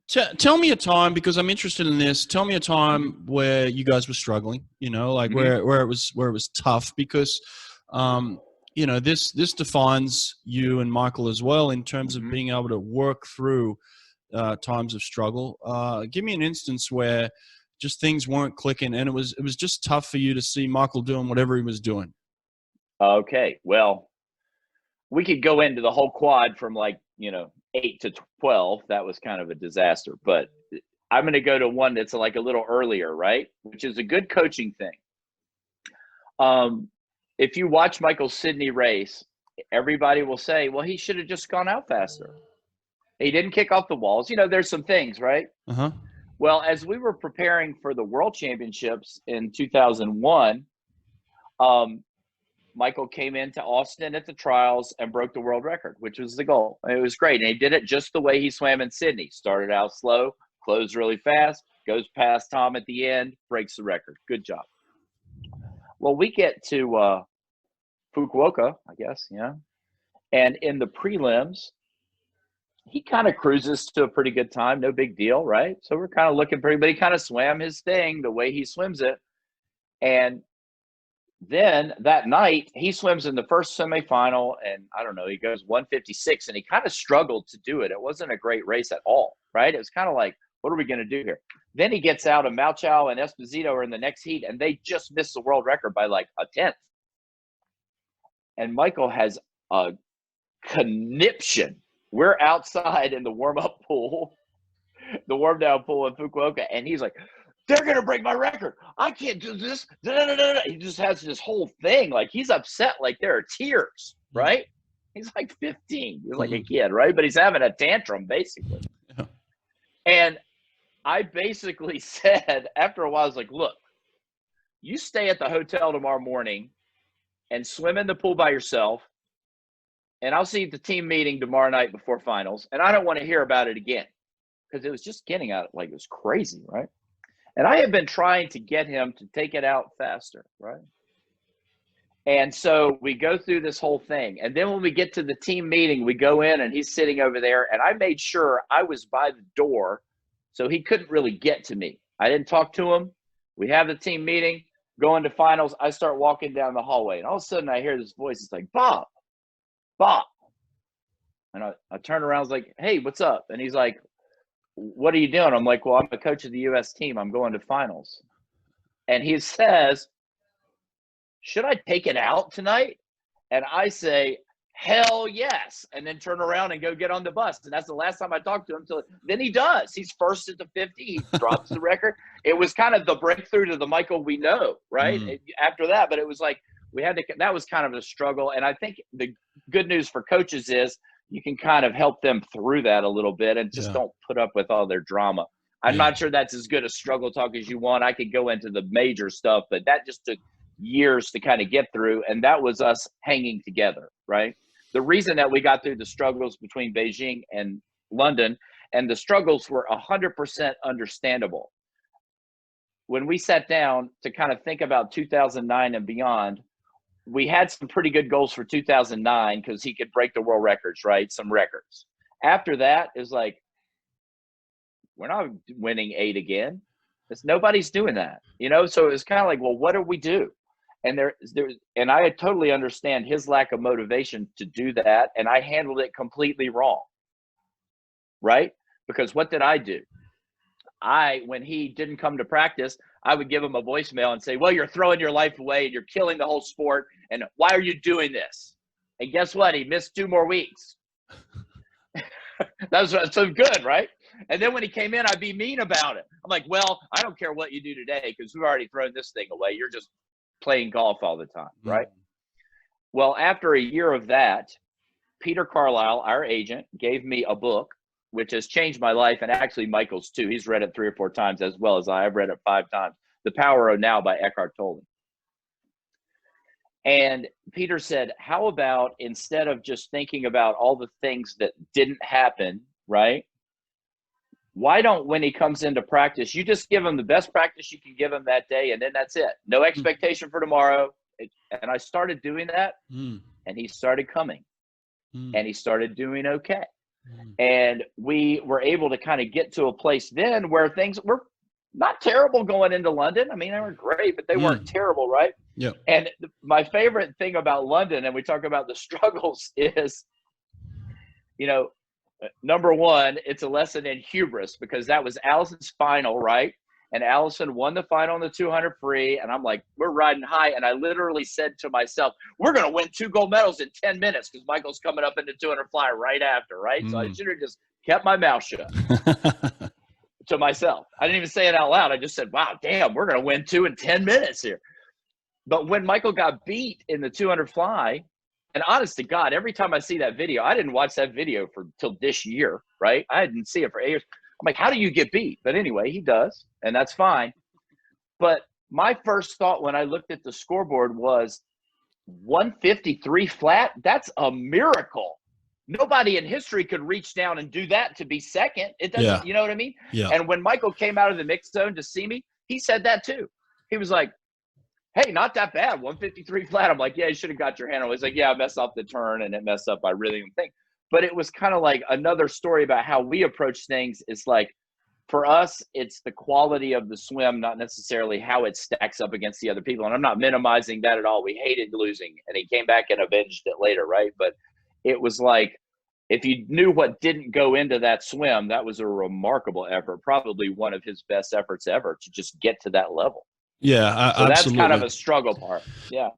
Tell me a time, because I'm interested in this. Tell me a time where you guys were struggling. Like Mhm. where it was tough, because this defines you and Michael as well in terms of Mhm. being able to work through times of struggle. Give me an instance where just things weren't clicking, and it was just tough for you to see Michael doing whatever he was doing. Okay. Well, we could go into the whole quad from 8 to 12. That was kind of a disaster, but I'm going to go to one that's like a little earlier, right? Which is a good coaching thing. If you watch Michael's Sydney race, everybody will say, well, he should have just gone out faster. He didn't kick off the walls. There's some things, right? Uh-huh. Well, as we were preparing for the World Championships in 2001, Michael came into Austin at the trials and broke the world record, which was the goal. It was great. And he did it just the way he swam in Sydney. Started out slow, closed really fast, goes past Tom at the end, breaks the record. Good job. Well, we get to Fukuoka, I guess, and in the prelims, he kind of cruises to a pretty good time. No big deal, right? So we're kind of looking pretty, but he kind of swam his thing the way he swims it. And then that night, he swims in the first semifinal, and I don't know, he goes 156, and he kind of struggled to do it. It wasn't a great race at all, right? It was kind of like, what are we going to do here? Then he gets out, and Malchow and Esposito are in the next heat, and they just missed the world record by like a tenth. And Michael has a conniption. We're outside in the warm-up pool, the warm-down pool in Fukuoka, and he's like, they're going to break my record. I can't do this. He just has this whole thing. Like, he's upset. Like, there are tears, right? He's like 15. He's like a kid, right? But he's having a tantrum, basically. Yeah. And I basically said, after a while, I was like, look, you stay at the hotel tomorrow morning and swim in the pool by yourself, and I'll see you at the team meeting tomorrow night before finals, and I don't want to hear about it again, because it was just getting out like it was crazy, right? And I had been trying to get him to take it out faster, right? And so we go through this whole thing. And then when we get to the team meeting, we go in and he's sitting over there. And I made sure I was by the door so he couldn't really get to me. I didn't talk to him. We have the team meeting, going to finals. I start walking down the hallway. And all of a sudden I hear this voice. It's like, Bob. And I turn around. I was like, hey, what's up? And he's like, what are you doing? I'm like, well, I'm the coach of the U.S. team. I'm going to finals. And he says, should I take it out tonight? And I say, hell yes. And then turn around and go get on the bus. And that's the last time I talked to him. Then he does. He's first at the 50. He drops the record. It was kind of the breakthrough to the Michael we know, right? After that. But it was like, that was kind of a struggle. And I think the good news for coaches is you can kind of help them through that a little bit and just don't put up with all their drama. I'm not sure that's as good a struggle talk as you want. I could go into the major stuff, but that just took years to kind of get through. And that was us hanging together, right? The reason that we got through the struggles between Beijing and London, and the struggles were 100% understandable. When we sat down to kind of think about 2009 and beyond, we had some pretty good goals for 2009 because he could break the world records, right? Some records. After that is like, we're not winning 8 again. Nobody's doing that, So it was kind of like, well, what do we do? And and I totally understand his lack of motivation to do that, and I handled it completely wrong, right? Because what did I do? When he didn't come to practice, I would give him a voicemail and say, well, you're throwing your life away and you're killing the whole sport. And why are you doing this? And guess what? He missed 2 more weeks. That was so good, right? And then when he came in, I'd be mean about it. I'm like, well, I don't care what you do today because we've already thrown this thing away. You're just playing golf all the time, right? Well, after a year of that, Peter Carlisle, our agent, gave me a book, which has changed my life, and actually Michael's too. He's read it 3 or 4 times as well as I've read it 5 times. The Power of Now by Eckhart Tolle. And Peter said, how about instead of just thinking about all the things that didn't happen, right? Why don't, when he comes into practice, you just give him the best practice you can give him that day, and then that's it. No expectation for tomorrow. And I started doing that, and he started coming, and he started doing okay. And we were able to kind of get to a place then where things were not terrible going into London. I mean, they were great, but they weren't terrible, right? Yeah. And my favorite thing about London, and we talk about the struggles, is, you know, number one, it's a lesson in hubris, because that was Allison's final, right? And Allison won the final on the 200 free. And I'm like, we're riding high. And I literally said to myself, we're going to win 2 gold medals in 10 minutes because Michael's coming up into 200 fly right after, right? So I should have just kept my mouth shut to myself. I didn't even say it out loud. I just said, wow, damn, we're going to win 2 in 10 minutes here. But when Michael got beat in the 200 fly, and honest to God, every time I see that video, I didn't watch that video till this year, right? I didn't see it for 8 years. I'm like, how do you get beat? But anyway, he does, and that's fine. But my first thought when I looked at the scoreboard was 153 flat. That's a miracle. Nobody in history could reach down and do that to be second. It doesn't, you know what I mean? Yeah. And when Michael came out of the mixed zone to see me, he said that too. He was like, hey, not that bad, 153 flat. I'm like, yeah, you should have got your hand on it. He's like, yeah, I messed up the turn, and it messed up by really the thing. But it was kind of like another story about how we approach things. It's like, for us, it's the quality of the swim, not necessarily how it stacks up against the other people. And I'm not minimizing that at all. We hated losing, and he came back and avenged it later, right? But it was like, if you knew what didn't go into that swim, that was a remarkable effort, probably one of his best efforts ever to just get to that level. Yeah, so absolutely. that's kind of a struggle part. Yeah.